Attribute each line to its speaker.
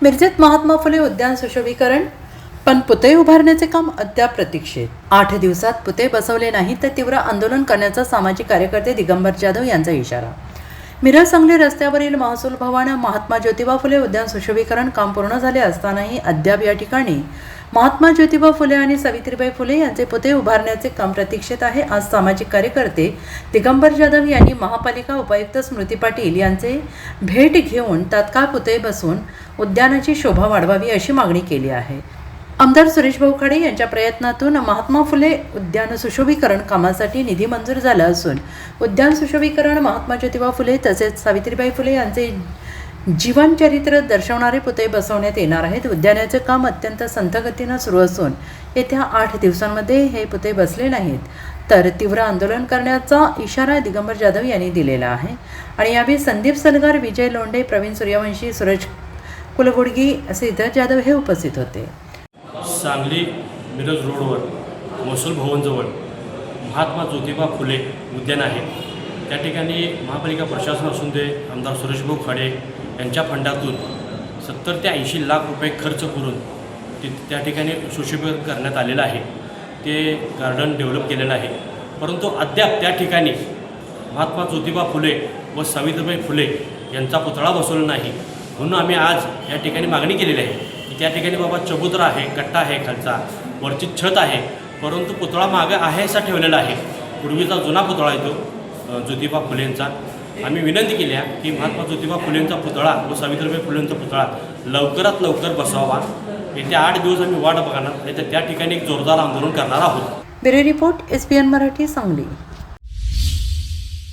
Speaker 1: मिरजेत महात्मा फुले उद्यान सुशोभीकरण, पण पुतळे उभारण्याचे काम अद्याप प्रतीक्षेत. 8 दिवसात पुतळे बसवले नाही तर तीव्र आंदोलन करण्याचा सामाजिक कार्यकर्ते दिगंबर जाधव यांचा इशारा. मिरज सांगली रस्त्यावरील महसूल भवन महात्मा ज्योतिबा फुले उद्यान सुशोभीकरण काम पूर्ण झाले असतानाही अद्याप या ठिकाणी महात्मा ज्योतिबा फुले आणि सावित्रीबाई फुले यांचे पुतळे उभारण्याचे काम प्रतीक्षेत आहे. आज सामाजिक कार्यकर्ते दिगंबर जाधव यांनी महापालिका उपायुक्त स्मृती पाटील यांचे भेट घेऊन तात्काळ पुतळे बसवून उद्यानाची शोभा वाढवावी अशी मागणी केली आहे. आमदार सुरेश भाऊ खाडे यांच्या प्रयत्नातून महात्मा फुले उद्यान सुशोभीकरण कामासाठी निधी मंजूर झाला असून उद्यान सुशोभीकरण महात्मा ज्योतिबा फुले तसेच सावित्रीबाई फुले यांचे जीवनचरित्र दर्शवणारे पुतळे बसवण्यात येणार आहेत. उद्यानाचे काम अत्यंत संथ गतीनं सुरू असून येत्या 8 दिवसांमध्ये हे पुतळे बसले नाहीत तर तीव्र आंदोलन करण्याचा इशारा दिगंबर जाधव यांनी दिलेला आहे. आणि यावेळी संदीप सलगर, विजय लोंढे, प्रवीण सूर्यवंशी, सूरज कुलबुर्गी असे इतर जाधव हे उपस्थित होते.
Speaker 2: सांगली मिरज रोडवर महसूल भवनजवळ महात्मा ज्योतिबा फुले उद्यान आहे. त्या ठिकाणी महापालिका प्रशासन असून दे आमदार सुरेशभाऊ खाडे यांच्या फंडातून 70 ते 80 लाख रुपये खर्च करून त्या ठिकाणी सुशोभीकरण करण्यात आलेलं आहे. ते गार्डन डेव्हलप केलेलं आहे. परंतु अद्याप त्या ठिकाणी महात्मा ज्योतिबा फुले व सावित्रीबाई फुले यांचा पुतळा बसवला नाही. म्हणून आम्ही आज या ठिकाणी मागणी केलेली आहे की त्या ठिकाणी बाबा चबुतरा आहे, कट्टा आहे, खालचा वरची छत आहे, परंतु पुतळा मागे आहे असा ठेवलेला आहे. पूर्वीचा जुना पुतळा आहे तो ज्योतिबा फुलेंचा. आम्ही विनंती केली आहे की महात्मा ज्योतिबा फुलेंचा पुतळा व सावित्रीबाई फुलेंचा पुतळा लवकरात लवकर बसवावा. येत्या 8 दिवस आम्ही वाट बघणार, नाही तर त्या ठिकाणी एक जोरदार आंदोलन करणार आहोत.
Speaker 1: Bureau report, SBN Marathi, Sangli.